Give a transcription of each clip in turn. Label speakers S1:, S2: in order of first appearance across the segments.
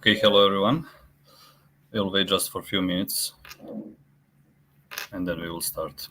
S1: Okay, hello everyone. We'll wait just for a few minutes and then we will start.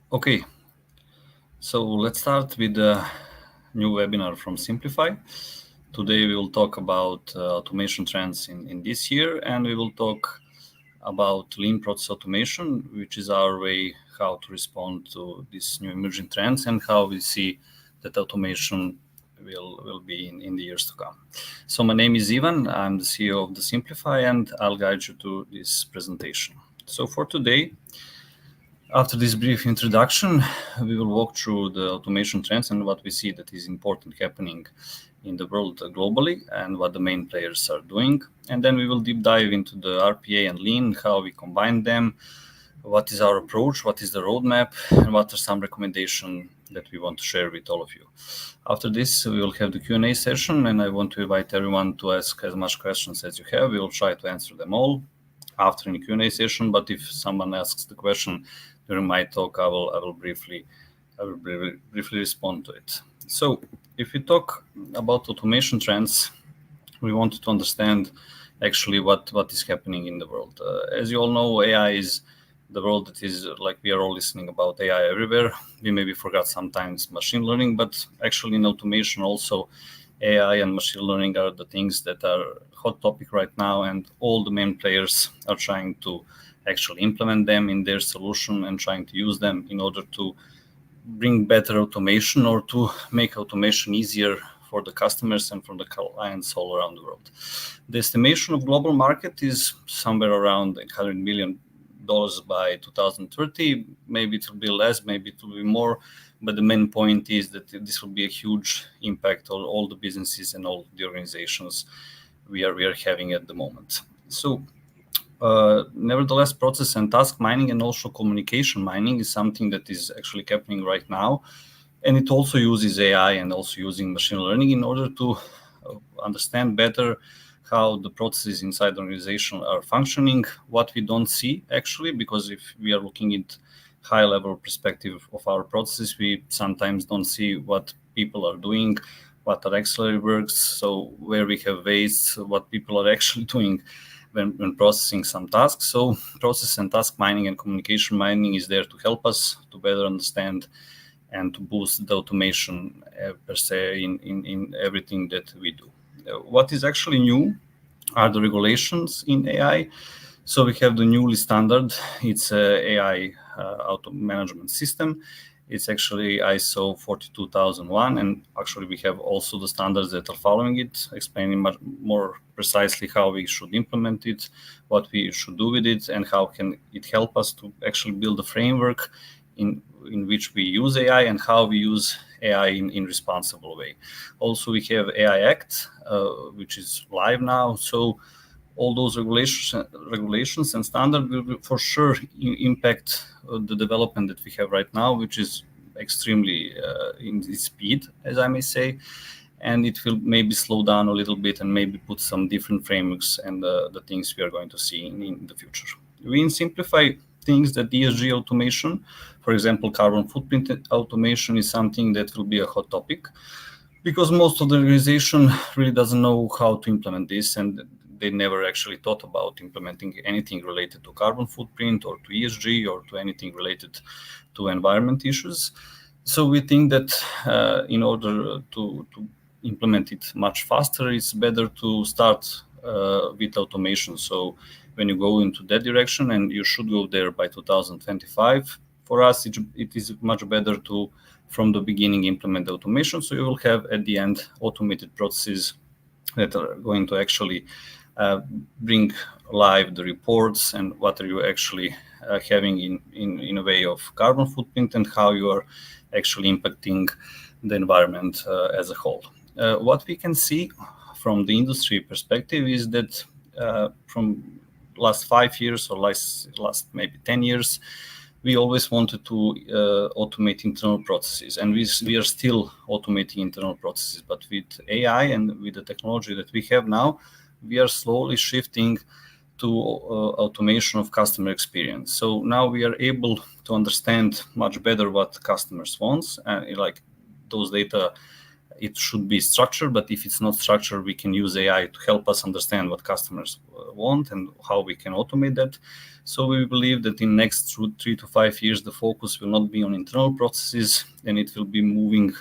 S1: Okay, so let's start with the new webinar from Simplify. Today we will talk about automation trends in this year, and we will talk about lean process automation, which is our way how to respond to these new emerging trends and how we see that automation will be in the years to come. So my name is Ivan, I'm the CEO of the Simplify, and I'll guide you to this presentation. So for today, after this brief introduction, we will walk through the automation trends and what we see that is important happening in the world globally and what the main players are doing. And then we will deep dive into the RPA and Lean, how we combine them, what is our approach, what is the roadmap, and what are some recommendations that we want to share with all of you. After this, we will have the Q&A session, and I want to invite everyone to ask as much questions as you have. We will try to answer them all after the Q&A session, but if someone asks the question during my talk, I will briefly respond to it. So if we talk about automation trends, we wanted to understand actually what is happening in the world. As you all know, AI is the world that is like we are all listening about AI everywhere. We maybe forgot sometimes machine learning, but actually in automation also AI and machine learning are the things that are hot topic right now, and all the main players are trying to actually implement them in their solution and trying to use them in order to bring better automation or to make automation easier for the customers and for the clients all around the world. The estimation of global market is somewhere around $100 million by 2030. Maybe it will be less, maybe it will be more, but the main point is that this will be a huge impact on all the businesses and all the organizations we are having at the moment. So nevertheless, process and task mining and also communication mining is something that is actually happening right now. And it also uses AI and also using machine learning in order to understand better how the processes inside the organization are functioning, what we don't see actually, because if we are looking at high level perspective of our processes, we sometimes don't see what people are doing, what are auxiliary works, so where we have waste, what people are actually doing when processing some tasks. So process and task mining and communication mining is there to help us to better understand and to boost the automation per se in everything that we do. What is actually new are the regulations in AI. So we have the newly standard, it's a AI auto management system. It's actually ISO 42001, and actually we have also the standards that are following it, explaining much more precisely how we should implement it, what we should do with it, and how can it help us to actually build a framework in which we use AI and how we use AI in responsible way. Also, we have AI Act, which is live now. So all those regulations and standards will for sure impact the development that we have right now, which is extremely in its speed, as I may say, and it will maybe slow down a little bit and maybe put some different frameworks and the things we are going to see in the future. We in Simplify things that ESG automation, for example, carbon footprint automation, is something that will be a hot topic because most of the organization really doesn't know how to implement this, and they never actually thought about implementing anything related to carbon footprint or to ESG or to anything related to environment issues. So we think that in order to implement it much faster, it's better to start with automation. So when you go into that direction, and you should go there by 2025, for us, it is much better to, from the beginning, implement automation. So you will have at the end automated processes that are going to actually bring live the reports and what are you actually having in a way of carbon footprint and how you are actually impacting the environment as a whole. What we can see from the industry perspective is that from last 5 years or last maybe 10 years, we always wanted to automate internal processes, and we are still automating internal processes. But with AI and with the technology that we have now, we are slowly shifting to automation of customer experience. So now we are able to understand much better what customers want, like those data. It should be structured, but if it's not structured, we can use AI to help us understand what customers want and how we can automate that. So we believe that in next 3 to 5 years, the focus will not be on internal processes, and it will be moving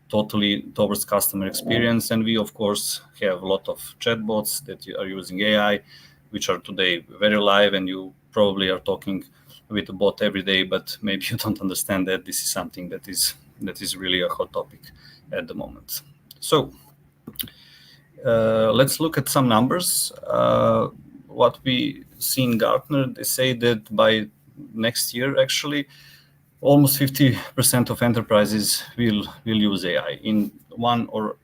S1: totally towards customer experience. And we, of course, have a lot of chatbots that are using AI, which are today very live, and you probably are talking with a bot every day, but maybe you don't understand that this is something that is really a hot topic at the moment. So let's look at some numbers. What we see in Gartner, they say that by next year, actually, almost 50% of enterprises will use AI in one or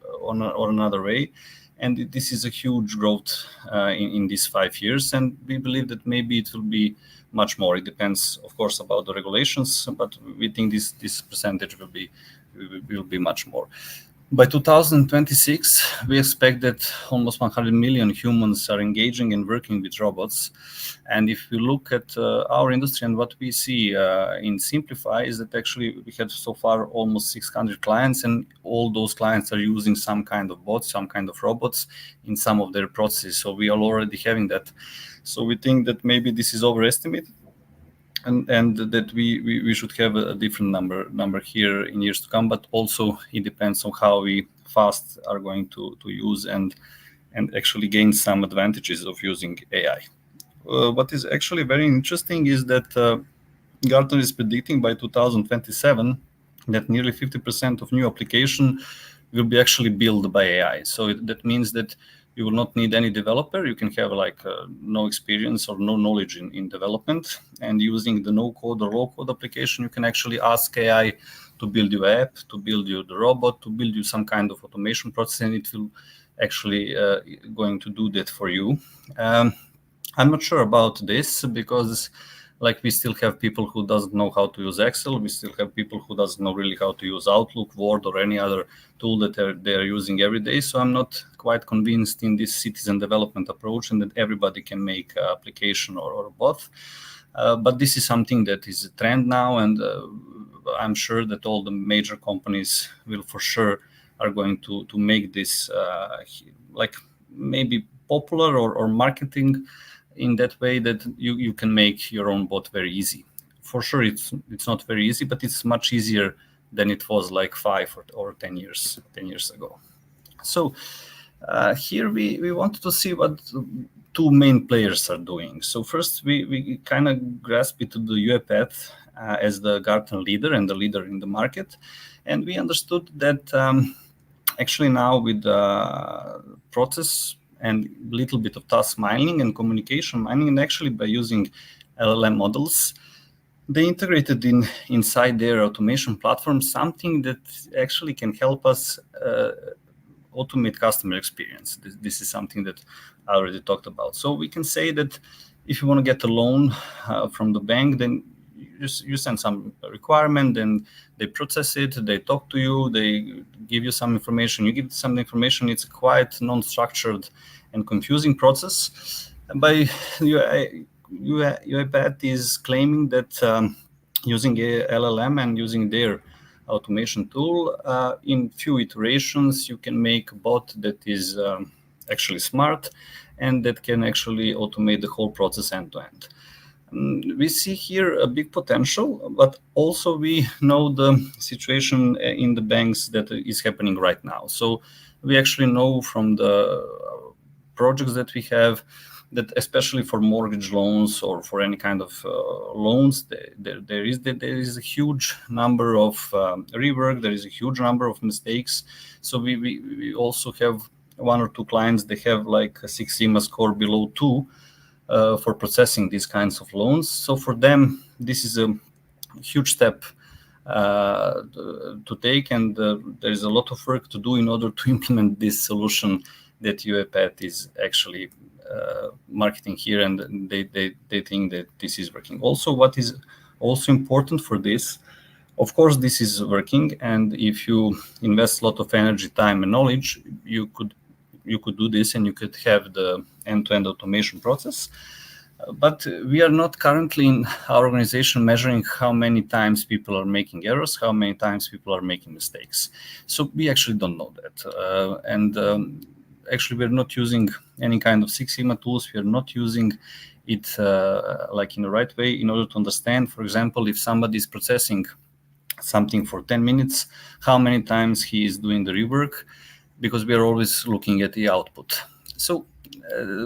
S1: another way. And this is a huge growth in these 5 years. And we believe that maybe it will be much more. It depends, of course, about the regulations, but we think this percentage will be much more. By 2026, we expect that almost 100 million humans are engaging and working with robots. And if we look at our industry and what we see in Simplify is that actually we had so far almost 600 clients, and all those clients are using some kind of bots, some kind of robots in some of their processes. So we are already having that. So we think that maybe this is overestimated, and that we should have a different number here in years to come. But also it depends on how we fast are going to use and actually gain some advantages of using AI. What is actually very interesting is that Gartner is predicting by 2027 that nearly 50% of new application will be actually built by AI. So that means that you will not need any developer. You can have no experience or no knowledge in development, and using the no-code or low-code application, you can actually ask AI to build your app, to build you the robot, to build you some kind of automation process, and it will actually going to do that for you. I'm not sure about this because we still have people who doesn't know how to use Excel. We still have people who doesn't know really how to use Outlook, Word, or any other tool that they're using every day. So I'm not quite convinced in this citizen development approach and that everybody can make an application or both. But this is something that is a trend now, and I'm sure that all the major companies will for sure are going to make this maybe popular or marketing in that way that you can make your own bot very easy. For sure, it's not very easy, but it's much easier than it was 5 or 10 years ago. So here we wanted to see what two main players are doing. So first, we kind of grasped it to the UiPath as the Gartner leader and the leader in the market, and we understood that actually now with process and a little bit of task mining and communication mining, and actually by using LLM models, they integrated inside their automation platform something that actually can help us automate customer experience. This is something that I already talked about. So we can say that if you want to get a loan from the bank, then you send some requirement, then they process it, they talk to you, they give you some information, you give some information. It's a quite non-structured and confusing process. By UiPath is claiming that using a LLM and using their automation tool, in few iterations, you can make a bot that is actually smart and that can actually automate the whole process end to end. We see here a big potential, but also we know the situation in the banks that is happening right now. So we actually know from the projects that we have, that especially for mortgage loans or for any kind of loans, there is a huge number of rework, there is a huge number of mistakes. So we also have one or two clients, they have like a Six Sigma score below 2 for processing these kinds of loans. So for them, this is a huge step to take, and there is a lot of work to do in order to implement this solution that UiPath is actually marketing here, and they think that this is working. Also, what is also important for this, of course, this is working, and if you invest a lot of energy, time, and knowledge, you could do this, and you could have the end-to-end automation process. But we are not currently in our organization measuring how many times people are making errors, how many times people are making mistakes. So we actually don't know that. Actually, we're not using any kind of Six Sigma tools. We are not using it like in the right way in order to understand, for example, if somebody is processing something for 10 minutes, how many times he is doing the rework, because we are always looking at the output. So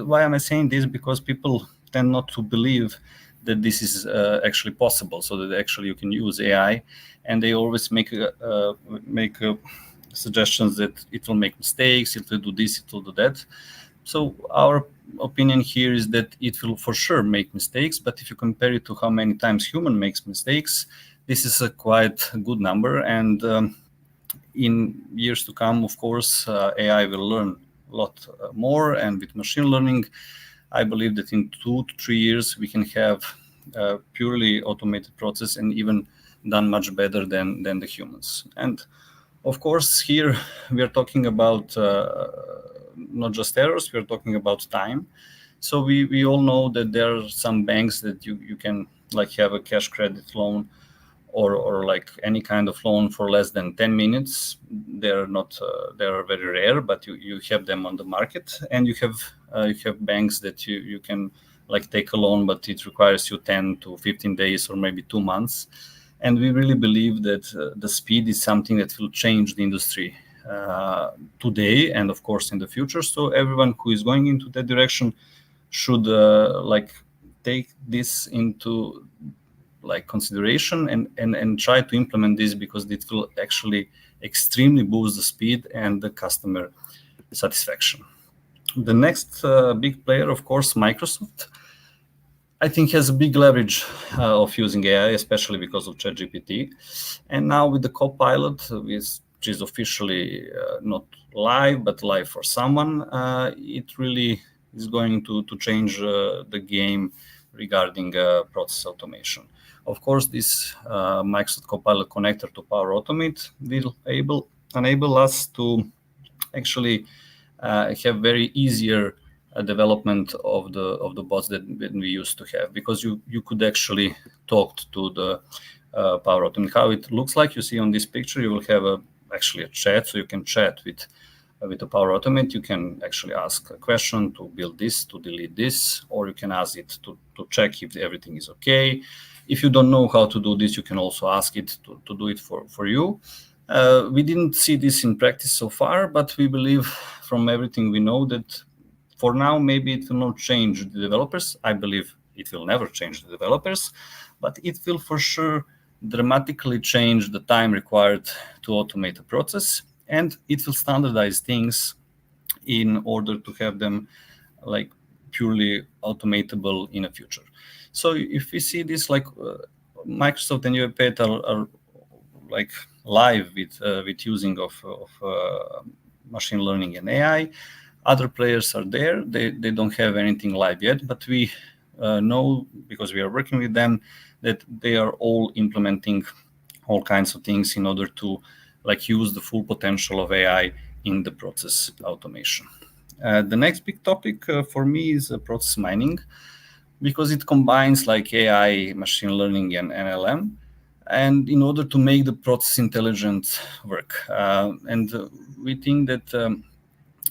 S1: why am I saying this? Because people tend not to believe that this is actually possible, so that actually you can use AI, and they always make suggestions that it will make mistakes, it will do this, it will do that. So our opinion here is that it will for sure make mistakes, but if you compare it to how many times human makes mistakes, this is a quite good number. And in years to come, of course, AI will learn a lot more, and with machine learning, I believe that in 2 to 3 years, we can have a purely automated process and even done much better than the humans. And of course, here we are talking about not just errors, we are talking about time. So we all know that there are some banks that you can like have a cash credit loan or like any kind of loan for less than 10 minutes. They're not, they are very rare, but you have them on the market. And you have banks that you can like take a loan, but it requires you 10 to 15 days or maybe 2 months. And we really believe that the speed is something that will change the industry today and of course in the future. So everyone who is going into that direction should like take this into like consideration and try to implement this, because it will actually extremely boost the speed and the customer satisfaction. The next big player, of course, Microsoft, I think has a big leverage of using AI, especially because of ChatGPT. And now with the Copilot, which is officially not live, but live for someone, it really is going to change the game regarding process automation. Of course, this Microsoft Copilot connector to Power Automate will enable us to actually have very easier development of the bots that we used to have, because you could actually talk to the Power Automate. How it looks like, you see on this picture, you will have actually a chat, so you can chat with the Power Automate. You can actually ask a question to build this, to delete this, or you can ask it to check if everything is okay. If you don't know how to do this, you can also ask it to do it for you. We didn't see this in practice so far, but we believe from everything we know that for now, maybe it will not change the developers. I believe it will never change the developers, but it will for sure dramatically change the time required to automate a process, and it will standardize things in order to have them like purely automatable in the future. So if we see this, like Microsoft and UiPath are like live with using of machine learning and AI. Other players are there. They don't have anything live yet, but we know, because we are working with them, that they are all implementing all kinds of things in order to like use the full potential of AI in the process automation. The next big topic for me is process mining, because it combines like AI, machine learning, and NLM, and in order to make the process intelligent work. And we think that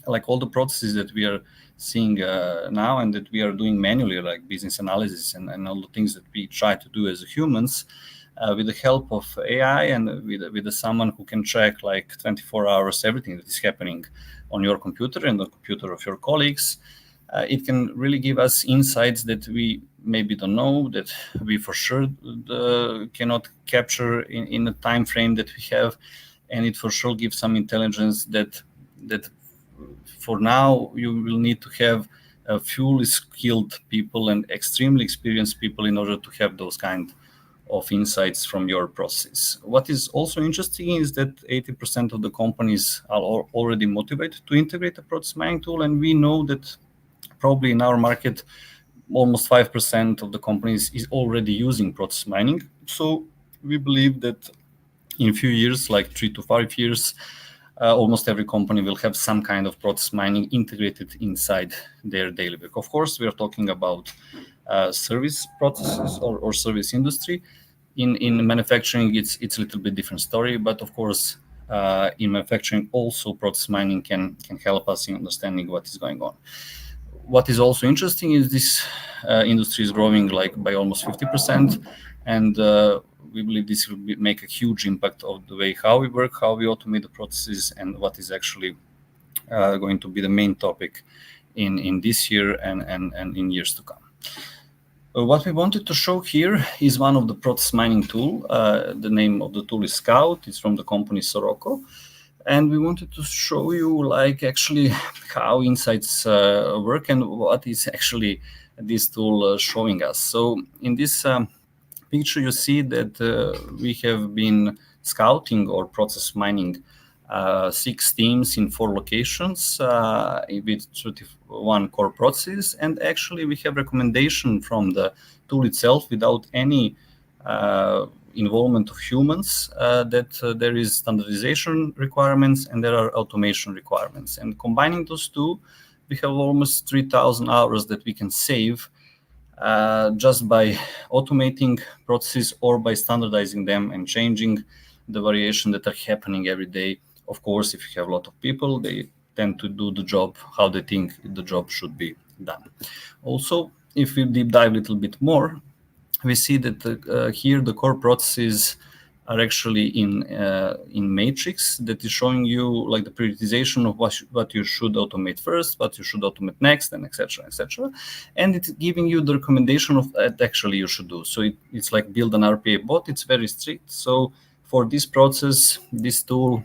S1: like all the processes that we are seeing now and that we are doing manually, like business analysis and all the things that we try to do as humans, with the help of AI and with someone who can track like 24 hours everything that is happening on your computer and the computer of your colleagues. It can really give us insights that we maybe don't know, that we for sure cannot capture in the time frame that we have, and it for sure gives some intelligence that for now you will need to have fully skilled people and extremely experienced people in order to have those kind of insights from your process. What is also interesting is that 80% of the companies are already motivated to integrate a process mining tool, and we know that probably in our market, almost 5% of the companies is already using process mining. So we believe that in a few years, like 3 to 5 years, almost every company will have some kind of process mining integrated inside their daily work. Of course, we are talking about service processes or service industry. In manufacturing, it's a little bit different story, but of course, in manufacturing also process mining can help us in understanding what is going on. What is also interesting is this industry is growing like by almost 50%, and we believe this will make a huge impact of the way how we work, how we automate the processes, and what is actually going to be the main topic in this year and in years to come. What we wanted to show here is one of the process mining tool. The name of the tool is Scout. It's from the company Sirocco. And we wanted to show you like actually how insights work and what is actually this tool showing us. So in this picture, you see that we have been scouting or process mining 6 teams in 4 locations with 31 core processes. And actually we have recommendation from the tool itself without any involvement of humans that there is standardization requirements and there are automation requirements. And combining those two, we have almost 3,000 hours that we can save just by automating processes or by standardizing them and changing the variation that are happening every day. Of course, if you have a lot of people, they tend to do the job how they think the job should be done. Also, if we deep dive a little bit more, we see that here the core processes are actually in matrix that is showing you like the prioritization of what you should automate first, what you should automate next, and etc. etc. And it's giving you the recommendation of what actually you should do. So it's like build an RPA bot. It's very strict. So for this process, this tool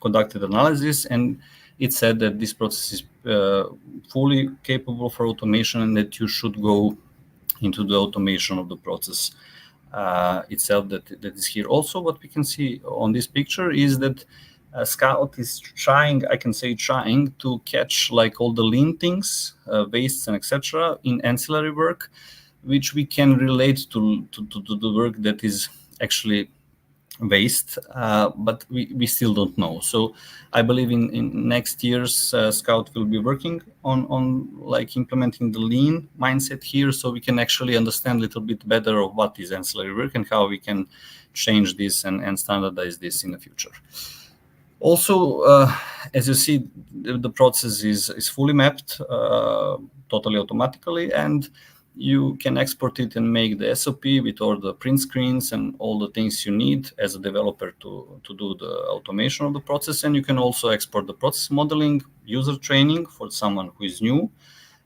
S1: conducted analysis and it said that this process is fully capable for automation and that you should go into the automation of the process itself that is here. Also, what we can see on this picture is that Scout is trying to catch like all the lean things, wastes and etc. in ancillary work, which we can relate to the work that is actually waste, but we still don't know. So I believe in next year's Scout will be working on like implementing the lean mindset here, so we can actually understand a little bit better of what is ancillary work and how we can change this and standardize this in the future. Also, as you see, the process is fully mapped totally automatically, and you can export it and make the SOP with all the print screens and all the things you need as a developer to do the automation of the process. And you can also export the process modeling, user training for someone who is new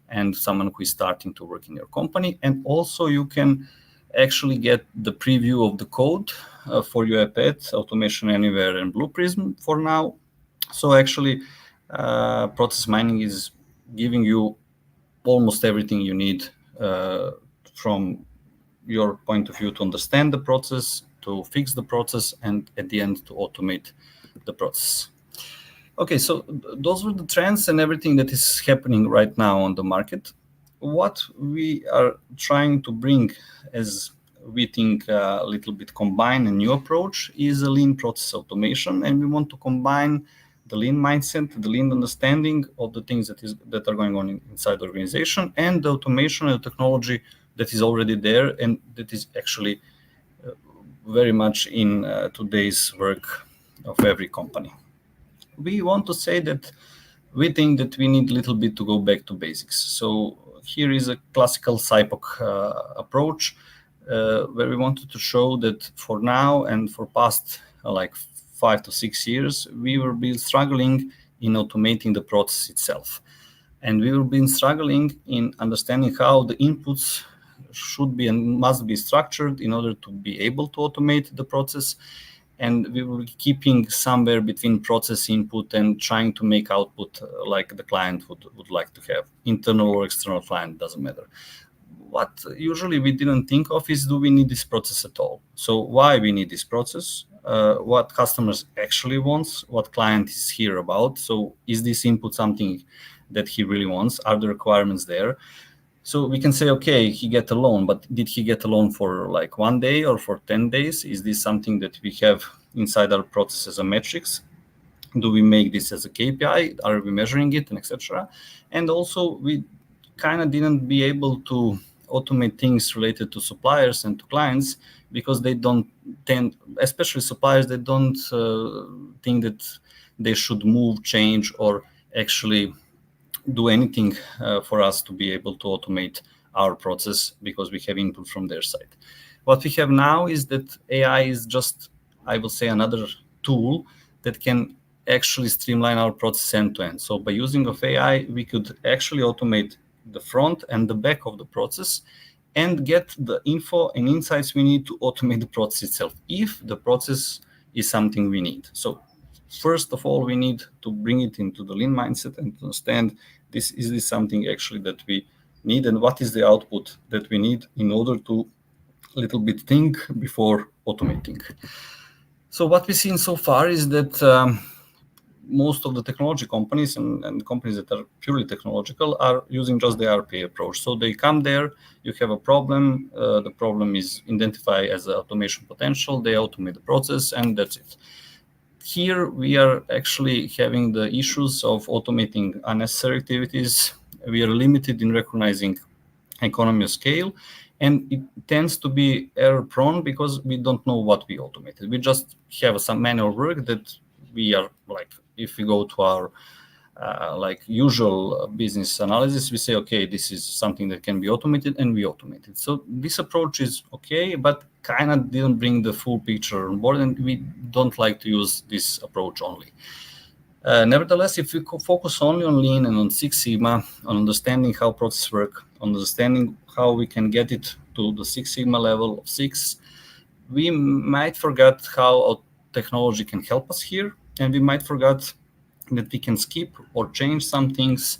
S1: and someone who is starting to work in your company. And also you can actually get the preview of the code for UiPath, Automation Anywhere, and Blue Prism for now. So actually, process mining is giving you almost everything you need from your point of view to understand the process, to fix the process, and at the end to automate the process. Okay, so those were the trends and everything that is happening right now on the market. What we are trying to bring, as we think a little bit combine a new approach, is a lean process automation, and we want to combine the lean mindset, the lean understanding of the things that are going on inside the organization, and the automation and the technology that is already there and that is actually very much in today's work of every company. We want to say that we think that we need a little bit to go back to basics. So here is a classical SIPOC approach. where we wanted to show that for now and for past like 5 to 6 years, we were been struggling in automating the process itself. And we were been struggling in understanding how the inputs should be and must be structured in order to be able to automate the process. And we were keeping somewhere between process input and trying to make output like the client would like to have. Internal or external client, doesn't matter. What usually we didn't think of is, do we need this process at all? So why we need this process? What customers actually wants? What client is here about? So is this input something that he really wants? Are the requirements there? So we can say, okay, he get a loan, but did he get a loan for like 1 day or for 10 days? Is this something that we have inside our process as a metrics? Do we make this as a KPI? Are we measuring it, and etc.? And also, we kind of didn't be able to automate things related to suppliers and to clients because they don't tend, especially suppliers, they don't think that they should move, change, or actually do anything for us to be able to automate our process because we have input from their side. What we have now is that AI is just, I will say, another tool that can actually streamline our process end to end. So by using of AI, we could actually automate the front and the back of the process and get the info and insights we need to automate the process itself, if the process is something we need. So first of all, we need to bring it into the lean mindset and understand is this something actually that we need, and what is the output that we need in order to little bit think before automating. So what we've seen so far is that most of the technology companies and companies that are purely technological are using just the RPA approach. So they come there, you have a problem, the problem is identified as an automation potential, they automate the process, and that's it. Here we are actually having the issues of automating unnecessary activities. We are limited in recognizing economy of scale, and it tends to be error prone because we don't know what we automated. We just have some manual work that we are like, if we go to our like usual business analysis, we say, okay, this is something that can be automated, and we automate it. So this approach is okay, but kind of didn't bring the full picture on board, and we don't like to use this approach only. Nevertheless, if we focus only on Lean and on Six Sigma, on understanding how processes work, on understanding how we can get it to the Six Sigma level of 6, we might forget how technology can help us here, and we might forget that we can skip or change some things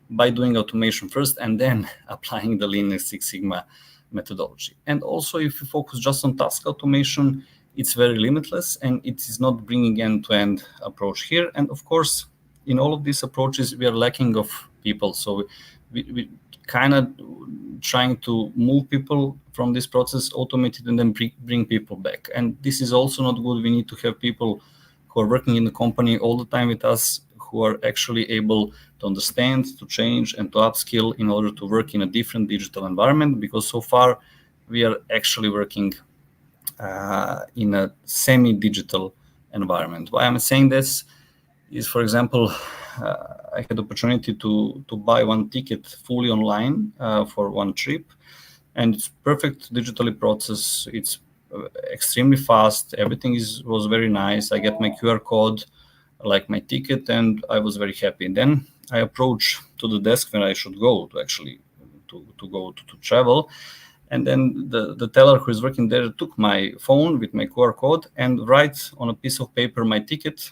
S1: by doing automation first and then applying the Lean and Six Sigma methodology. And also, if you focus just on task automation, it's very limitless and it is not bringing end-to-end approach here. And of course, in all of these approaches, we are lacking of people. So we kind of trying to move people from this process, automate it, and then bring people back. And this is also not good. We need to have people who are working in the company all the time with us, who are actually able to understand, to change, and to upskill in order to work in a different digital environment, because so far we are actually working in a semi-digital environment. Why I'm saying this is, for example, I had the opportunity to buy one ticket fully online for one trip, and it's perfect digitally processed. It's extremely fast. Everything was very nice. I get my QR code, like my ticket, and I was very happy. And then I approach to the desk where I should go to actually to go to travel. And then the teller who is working there took my phone with my QR code and writes on a piece of paper my ticket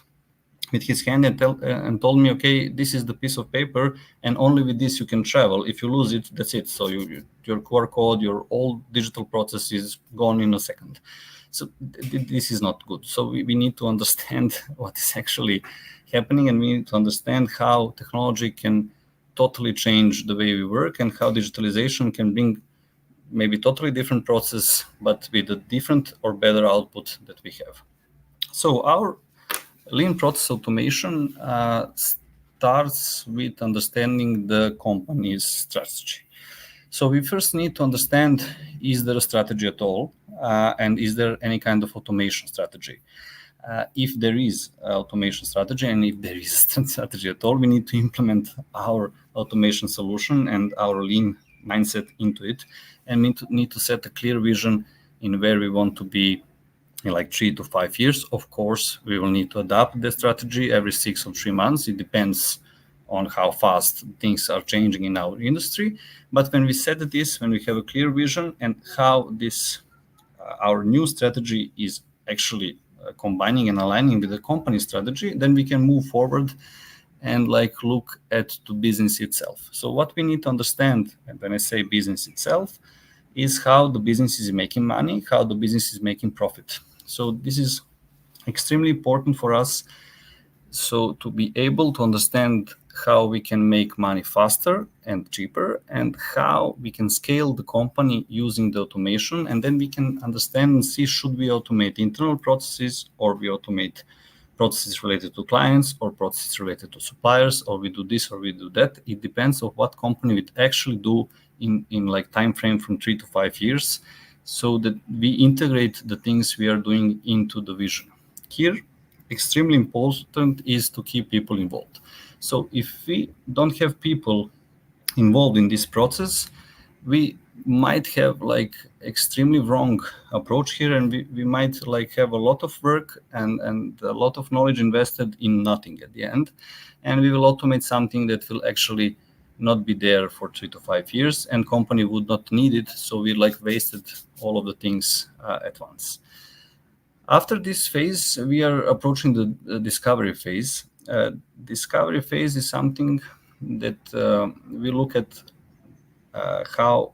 S1: with his hand and told me, okay, this is the piece of paper, and only with this you can travel. If you lose it, that's it. So your QR code, your all digital process is gone in a second. So this is not good. So we need to understand what is actually happening, and we need to understand how technology can totally change the way we work, and how digitalization can bring maybe totally different process, but with a different or better output that we have. So our Lean process automation starts with understanding the company's strategy. So we first need to understand, is there a strategy at all? And is there any kind of automation strategy? If there is an automation strategy, and if there is a strategy at all, we need to implement our automation solution and our Lean mindset into it, and need to set a clear vision in where we want to be in like 3 to 5 years. Of course, we will need to adapt the strategy every 6 or 3 months. It depends on how fast things are changing in our industry. But when we set this, when we have a clear vision and how this our new strategy is actually combining and aligning with the company strategy, then we can move forward and like look at the business itself. So what we need to understand, and when I say business itself, is how the business is making money, how the business is making profit. So this is extremely important for us. So to be able to understand how we can make money faster and cheaper, and how we can scale the company using the automation, and then we can understand and see, should we automate internal processes, or we automate processes related to clients, or processes related to suppliers, or we do this or we do that. It depends on what company we actually do in like time frame from 3 to 5 years, so that we integrate the things we are doing into the vision. Here, extremely important is to keep people involved. So if we don't have people involved in this process, we might have like extremely wrong approach here, and we might like have a lot of work and a lot of knowledge invested in nothing at the end, and we will automate something that will actually not be there for 3 to 5 years, and company would not need it. So we like wasted all of the things at once. After this phase, we are approaching the discovery phase. Discovery phase is something that we look at how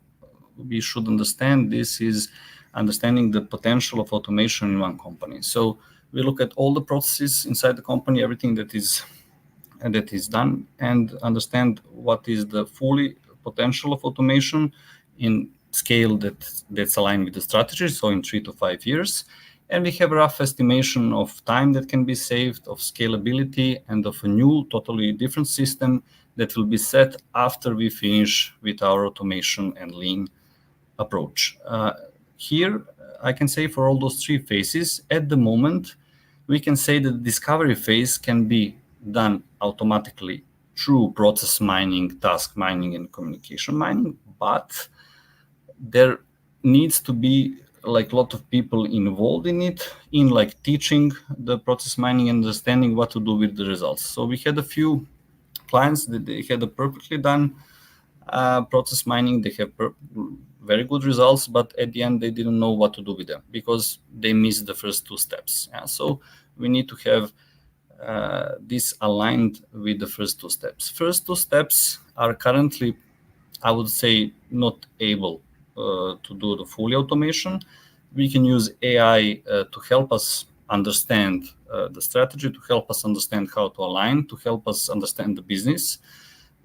S1: we should understand. This is understanding the potential of automation in one company. So we look at all the processes inside the company, everything that is done, and understand what is the fully potential of automation in scale that's aligned with the strategy, so in 3 to 5 years. And we have a rough estimation of time that can be saved, of scalability, and of a new, totally different system that will be set after we finish with our automation and lean approach. Here, I can say for all those 3 phases, at the moment, we can say that the discovery phase can be done automatically through process mining, task mining, and communication mining, but there needs to be like a lot of people involved in it, in like teaching the process mining and understanding what to do with the results. So we had a few clients that they had a perfectly done process mining. They have very good results, but at the end they didn't know what to do with them because they missed the first 2 steps. Yeah? So we need to have this aligned with the first 2 steps. First 2 steps are currently, I would say, not able to do the fully automation. We can use AI to help us understand the strategy, to help us understand how to align, to help us understand the business.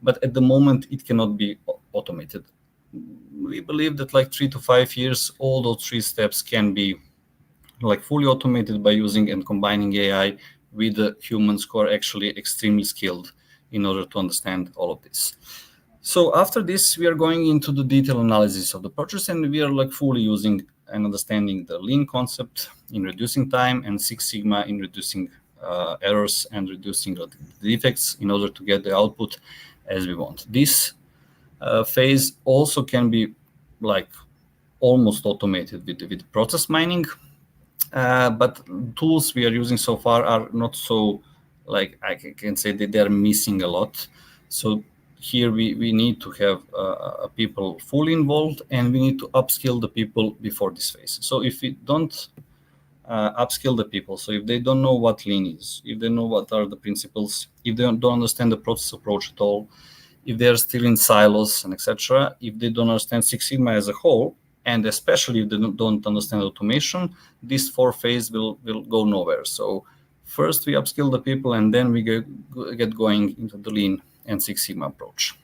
S1: But at the moment, it cannot be automated. We believe that like 3 to 5 years, all those 3 steps can be like fully automated by using and combining AI with the humans who are actually extremely skilled in order to understand all of this. So after this, we are going into the detailed analysis of the process, and we are like fully using and understanding the lean concept in reducing time, and Six Sigma in reducing errors and reducing the defects in order to get the output as we want. This phase also can be like almost automated with process mining, but tools we are using so far are not so, like I can say that they're missing a lot. So here we need to have people fully involved, and we need to upskill the people before this phase. So if we don't upskill the people, so if they don't know what lean is, if they know what are the principles, if they don't understand the process approach at all, if they're still in silos and etc., if they don't understand Six Sigma as a whole, and especially if they don't understand automation, this 4th phase will go nowhere. So first we upskill the people, and then we get going into the lean and Six Sigma approach.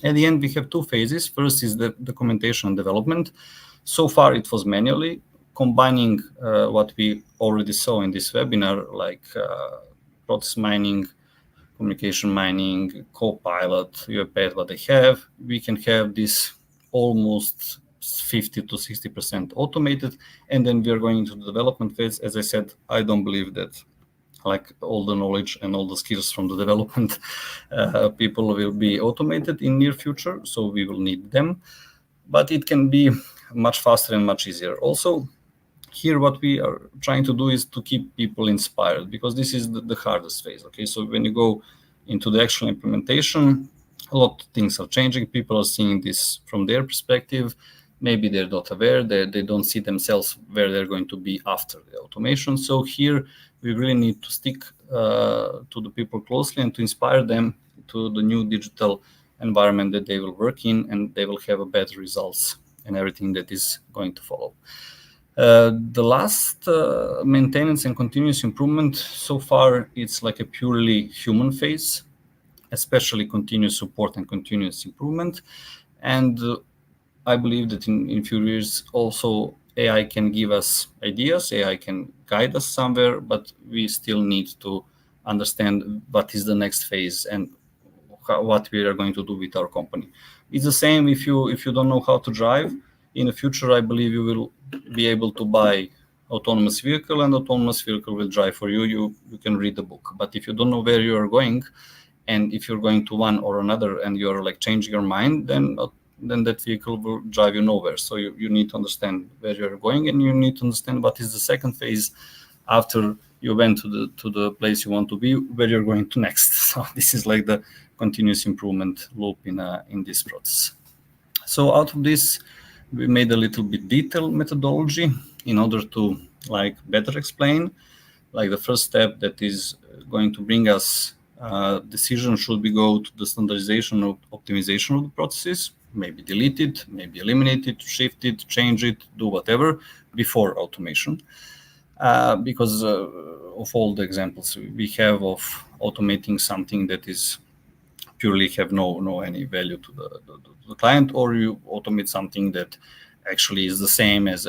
S1: At the end, we have 2 phases. First is the documentation and development. So far, it was manually, combining what we already saw in this webinar, like process mining, communication mining, Copilot, UiPath, what they have. We can have this almost 50 to 60% automated, and then we are going into the development phase. As I said, I don't believe that like all the knowledge and all the skills from the development people will be automated in near future, so we will need them, but it can be much faster and much easier. Also, here what we are trying to do is to keep people inspired, because this is the hardest phase. Okay, so when you go into the actual implementation, a lot of things are changing. People are seeing this from their perspective. Maybe they're not aware, they don't see themselves where they're going to be after the automation. So here we really need to stick to the people closely and to inspire them to the new digital environment that they will work in, and they will have a better results and everything that is going to follow. The last maintenance and continuous improvement, so far it's like a purely human phase, especially continuous support and continuous improvement. And I believe that in few years also AI can give us ideas, AI can guide us somewhere, but we still need to understand what is the next phase and what we are going to do with our company. It's the same if you don't know how to drive. In the future, I believe you will be able to buy autonomous vehicle, and autonomous vehicle will drive for you. You can read the book. But if you don't know where you are going, and if you're going to one or another and you're like changing your mind, then that vehicle will drive you nowhere. So you need to understand where you're going, and you need to understand what is the second phase after you went to the place you want to be, where you're going to next. So this is like the continuous improvement loop in this process. So out of this, we made a little bit detailed methodology in order to like better explain. Like the first step that is going to bring us decision, should we go to the standardization or optimization of the processes, maybe delete it, maybe eliminate it, shift it, change it, do whatever before automation. Because of all the examples we have of automating something that is purely have no any value to the client, or you automate something that actually is the same as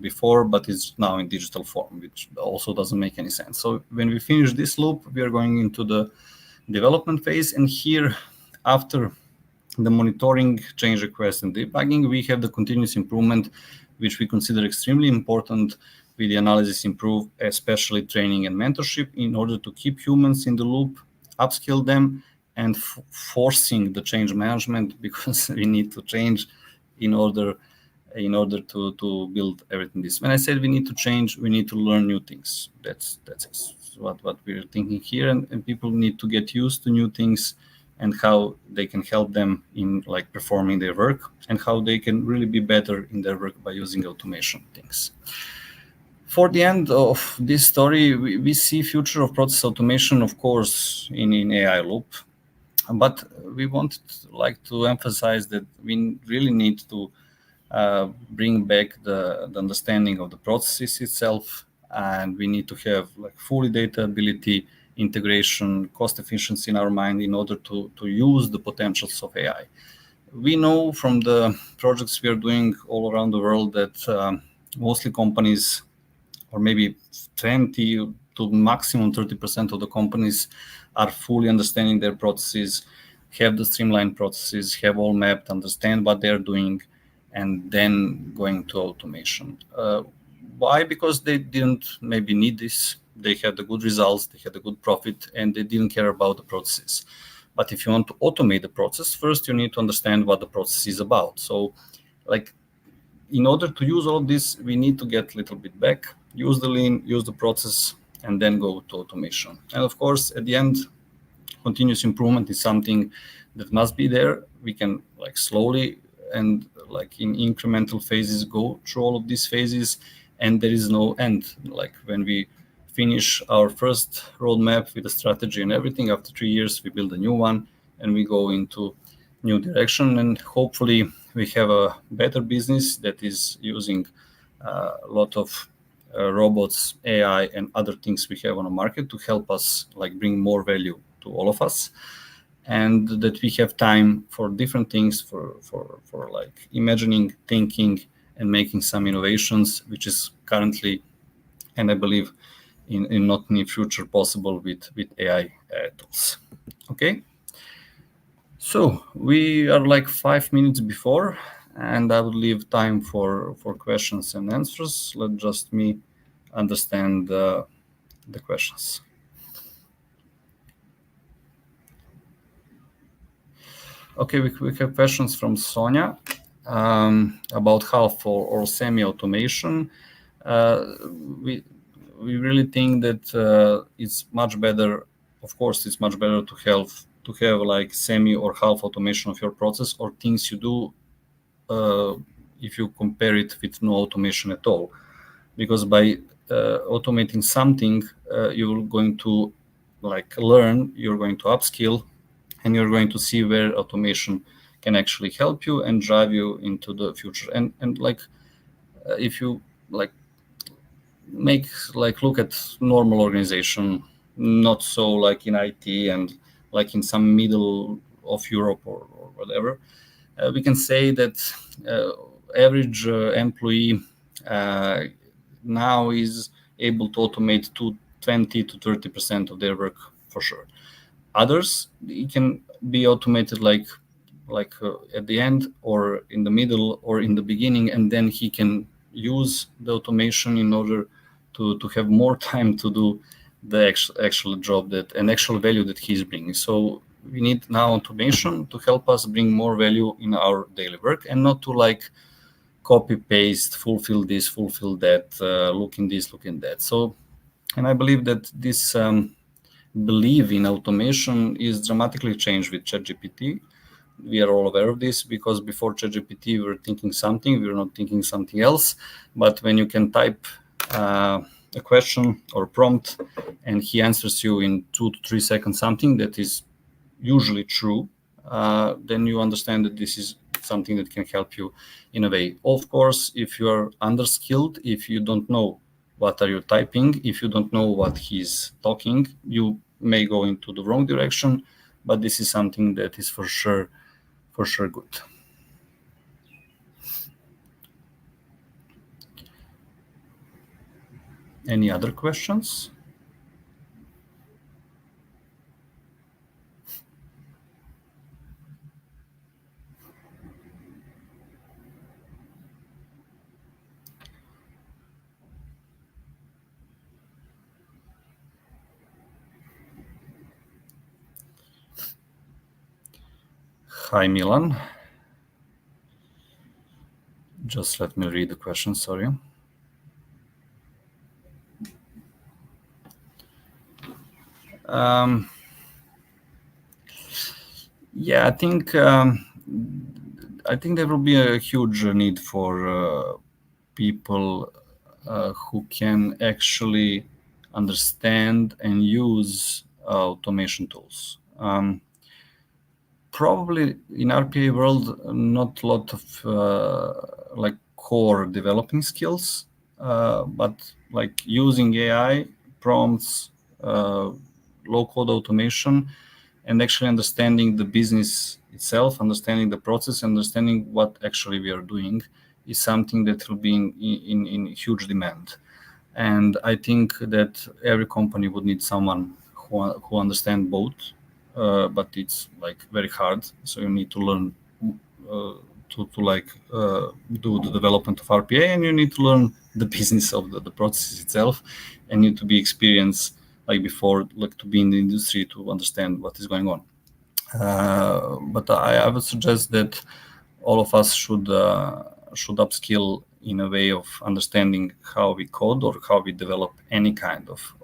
S1: before, but it's now in digital form, which also doesn't make any sense. So when we finish this loop, we are going into the development phase, and here after the monitoring, change request, and debugging, we have the continuous improvement, which we consider extremely important with the analysis improve, especially training and mentorship, in order to keep humans in the loop, upskill them, and forcing the change management, because we need to change in order to build everything this. When I said we need to change, we need to learn new things. That's what we're thinking here, and people need to get used to new things and how they can help them in like performing their work, and how they can really be better in their work by using automation things. For the end of this story, we see future of process automation, of course, in AI loop, but we want like to emphasize that we really need to bring back the understanding of the processes itself, and we need to have like fully data ability, integration, cost efficiency in our mind in order to use the potentials of AI. We know from the projects we are doing all around the world that mostly companies, or maybe 20 to maximum 30% of the companies, are fully understanding their processes, have the streamlined processes, have all mapped, understand what they're doing, and then going to automation. Why? Because they didn't maybe need this. They had the good results, they had a good profit, and they didn't care about the processes. But if you want to automate the process, first you need to understand what the process is about. So like in order to use all of this, we need to get a little bit back, use the lean, use the process, and then go to automation. And of course, at the end, continuous improvement is something that must be there. We can like slowly and like in incremental phases go through all of these phases, and there is no end. Like when we finish our first roadmap with a strategy and everything, after 3 years we build a new one and we go into new direction, and hopefully we have a better business that is using a lot of robots, AI, and other things we have on the market to help us like bring more value to all of us, and that we have time for different things, for like imagining, thinking, and making some innovations, which is currently, and I believe in not near future, possible with AI tools. Okay, so we are like 5 minutes before, and I would leave time for questions and answers. Let just me understand the questions. Okay, we have questions from Sonia about half or semi-automation. We really think that it's much better. Of course, it's much better to have like semi or half automation of your process or things you do if you compare it with no automation at all, because by automating something, you're going to like learn, you're going to upskill, and you're going to see where automation can actually help you and drive you into the future. And like if you like make like look at normal organization, not so like in IT and like in some middle of Europe or whatever, we can say that average employee now is able to automate to 20 to 30% of their work for sure. Others, it can be automated like at the end or in the middle or in the beginning, and then he can use the automation in order to have more time to do the actual job that and actual value that he's bringing. So we need now automation to help us bring more value in our daily work, and not to like copy paste, fulfill this, fulfill that, look in this, look in that. So, and I believe that this belief in automation is dramatically changed with ChatGPT. We are all aware of this because before ChatGPT, we were thinking something, we were not thinking something else. But when you can type a question or prompt and he answers you in 2 to 3 seconds something that is usually true, then you understand that this is something that can help you in a way. Of course, if you are underskilled, if you don't know what are you typing, if you don't know what he's talking, you may go into the wrong direction, but this is something that is for sure good. Any other questions? Hi, Milan. Just let me read the question, sorry. Yeah, I think there will be a huge need for people who can actually understand and use automation tools. Probably in RPA world, not a lot of like core developing skills, but like using AI prompts, low code automation, and actually understanding the business itself, understanding the process, understanding what actually we are doing is something that will be in huge demand. And I think that every company would need someone who understand both, but it's like very hard. So you need to learn to like do the development of RPA, and you need to learn the business of the process itself, and you need to be experienced like before, like to be in the industry to understand what is going on. But I would suggest that all of us should upskill in a way of understanding how we code or how we develop any kind of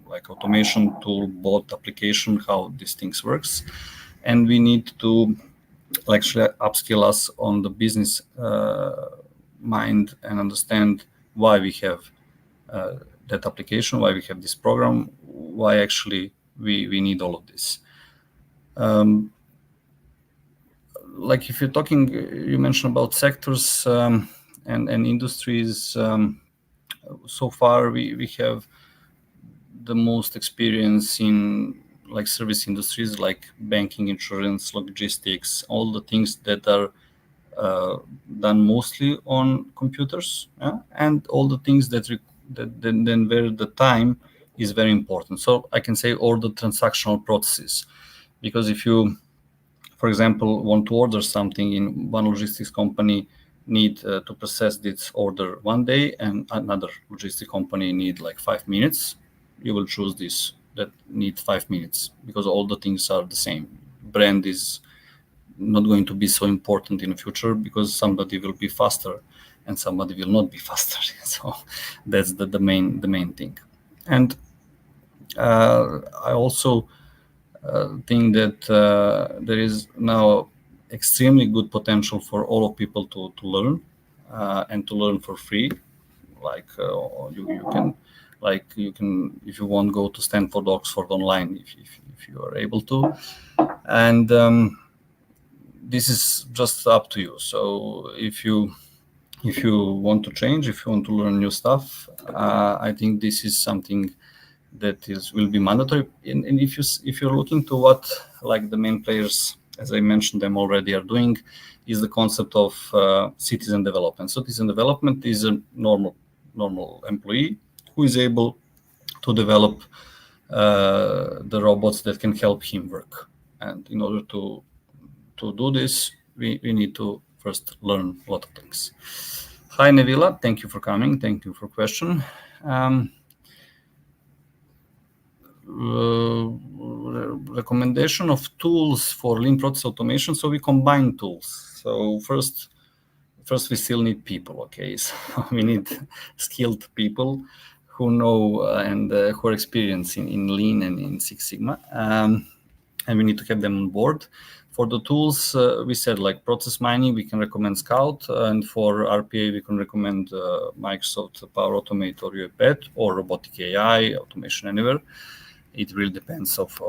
S1: like automation tool, bot application, how these things works, and we need to actually upskill us on the business mind and understand why we have that application, why we have this program, why actually we need all of this. Like if you're talking, you mentioned about sectors and industries. So far, we have the most experience in like service industries, like banking, insurance, logistics, all the things that are done mostly on computers, and all the things that then where the time is very important. So I can say all the transactional processes, because if you, for example, want to order something in one logistics company, need to process this order one day, and another logistic company need like 5 minutes, you will choose this that need 5 minutes because all the things are the same. brand is not going to be so important in the future, because somebody will be faster and somebody will not be faster. So that's the main thing. And I also think that there is now extremely good potential for all of people to learn and to learn for free. Like you can, if you want, go to Stanford, Oxford online, if you are able to. And this is just up to you. So if you want to change, if you want to learn new stuff, I think this is something that will be mandatory. And if you're looking to what like the main players, as I mentioned them already, are doing, is the concept of citizen development. Citizen development is a normal employee who is able to develop the robots that can help him work. And in order to do this, we need to first learn a lot of things. Hi, Nevila. Thank you for coming. Thank you for question. Recommendation of tools for lean process automation. So we combine tools. So first we still need people. Okay, so we need skilled people who know and who are experienced in lean and in Six Sigma, and we need to have them on board. For the tools, we said like process mining, we can recommend Scout, and for RPA, we can recommend Microsoft Power Automate or UiPath or Robotic AI, Automation Anywhere. It really depends of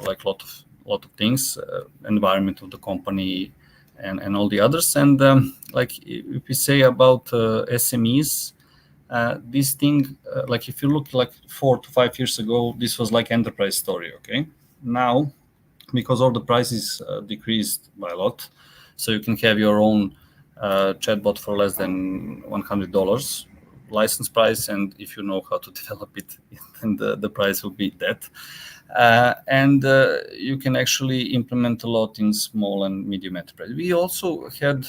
S1: like lot of things, environment of the company, and all the others. And like if we say about SMEs, this thing, like if you look like 4 to 5 years ago, this was like enterprise story. Okay, now because all the prices decreased by a lot, so you can have your own chatbot for less than $100 license price, and if you know how to develop it, then the price will be that. And you can actually implement a lot in small and medium enterprise. We also had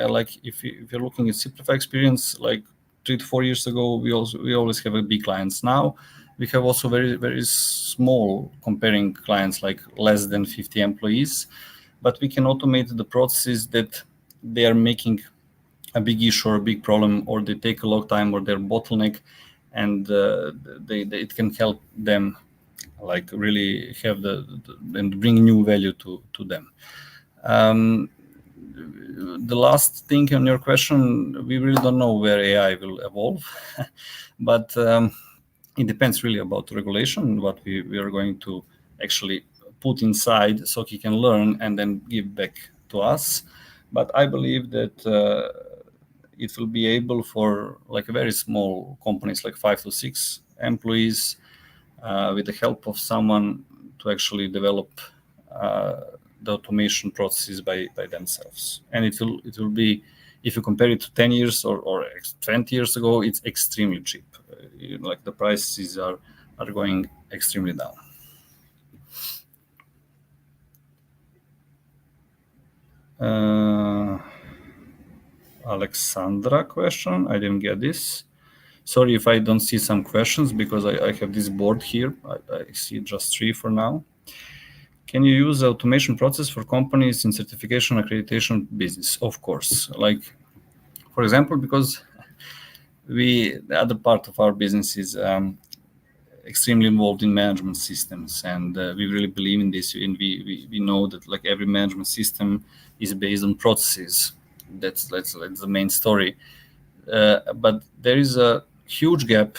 S1: like if you're looking at Simplify experience, like 3 to 4 years ago, we always have a big clients. Now we have also very, very small comparing clients, like less than 50 employees, but we can automate the processes that they are making a big issue or a big problem, or they take a long time, or they're bottleneck, and it can help them like really have and bring new value to them. The last thing on your question, we really don't know where AI will evolve, but it depends really about regulation, what we are going to actually put inside so he can learn and then give back to us. But I believe that it will be able for like a very small companies, like 5 to 6 employees, with the help of someone, to actually develop the automation processes by themselves. And it will be, if you compare it to 10 years or 20 years ago, it's extremely cheap. Like the prices are going extremely down. Alexandra question, I didn't get this. Sorry if I don't see some questions, because I have this board here. I see just 3 for now. Can you use the automation process for companies in certification accreditation business? Of course. Like, for example, because the other part of our business is extremely involved in management systems, and we really believe in this, and we know that like every management system is based on processes. That's the main story. But there is a huge gap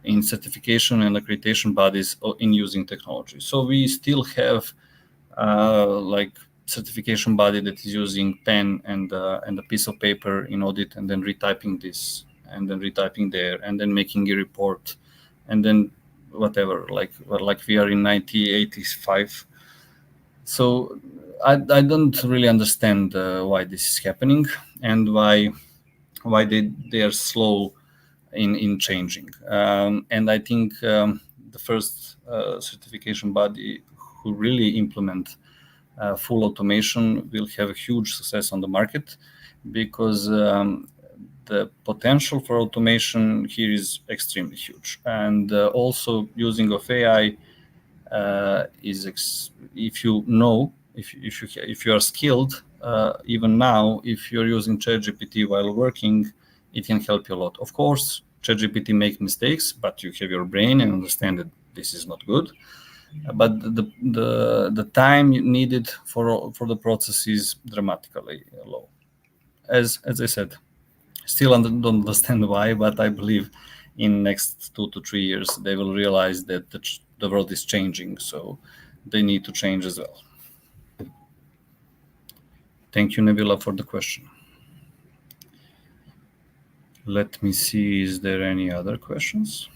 S1: in certification and accreditation bodies in using technology. So we still have like certification body that is using pen and a piece of paper in audit, and then retyping this, and then retyping there, and then making a report, and then whatever, like we are in 1985. So I don't really understand why this is happening, and why they are slow in changing. And I think the first certification body who really implement full automation will have a huge success on the market, because the potential for automation here is extremely huge. And also using of AI is if you know if you are skilled, even now, if you're using ChatGPT while working, it can help you a lot. Of course, ChatGPT make mistakes, but you have your brain and understand that this is not good. But the time needed for the process is dramatically low. As I said, still don't understand why, but I believe in next 2 to 3 years they will realize that the world is changing, so they need to change as well. Thank you, Nabila, for the question. Let me see, is there any other questions?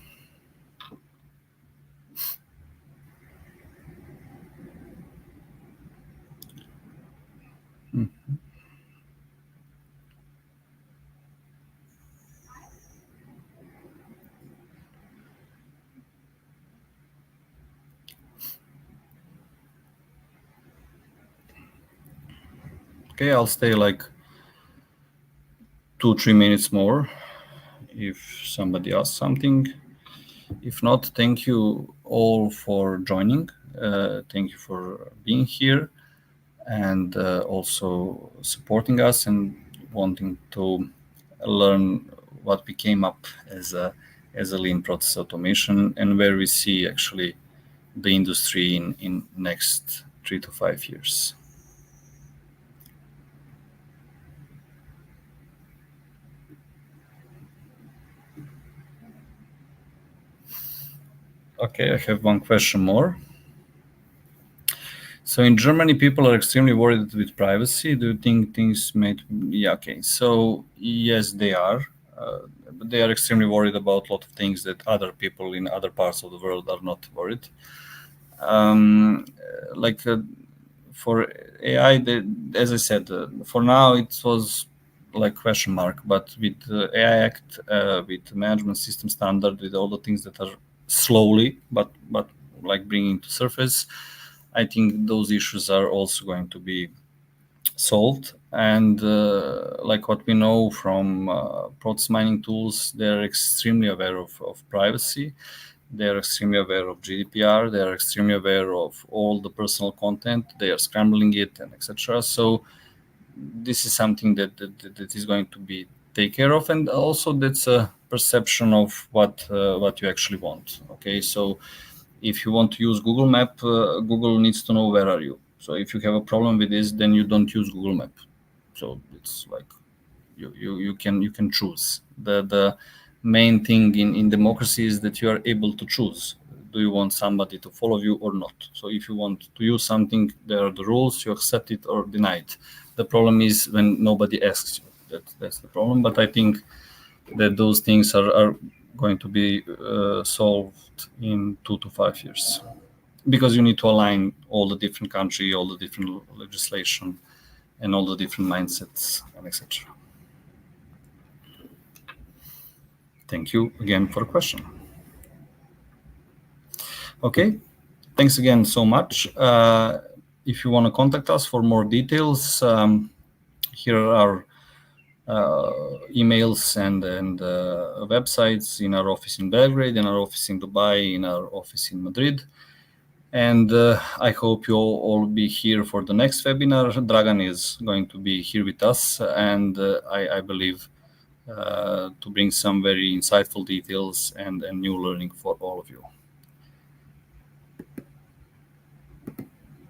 S1: Okay, I'll stay like 2-3 minutes more if somebody asks something. If not, thank you all for joining. Thank you for being here and also supporting us and wanting to learn what we came up as a lean process automation and where we see actually the industry in next 3 to 5 years. Okay, I have one question more. So in Germany, people are extremely worried with privacy. Do you think things may? Yeah, okay. So yes, they are. But they are extremely worried about a lot of things that other people in other parts of the world are not worried. Like for AI, as I said, for now it was like question mark. But with AI Act, with management system standard, with all the things that are slowly but like bringing to surface, I think those issues are also going to be solved. And like what we know from process mining tools, they're extremely aware of privacy. They're extremely aware of GDPR. They're extremely aware of all the personal content. They are scrambling it and etc. So this is something that is going to be take care of, and also that's a perception of what you actually want. Okay, so if you want to use Google Map, Google needs to know where are you. So if you have a problem with this, then you don't use Google Map. So it's like you can choose. The main thing in democracy is that you are able to choose. Do you want somebody to follow you or not? So if you want to use something, there are the rules. You accept it or deny it. The problem is when nobody asks you. That's the problem. But I think that those things are going to be solved in 2 to 5 years, because you need to align all the different country, all the different legislation, and all the different mindsets and etc. Thank you again for the question. Okay, thanks again so much. If you want to contact us for more details, here are emails and websites in our office in Belgrade, in our office in Dubai, in our office in Madrid. And I hope you all be here for the next webinar. Dragan is going to be here with us, and I believe to bring some very insightful details and new learning for all of you.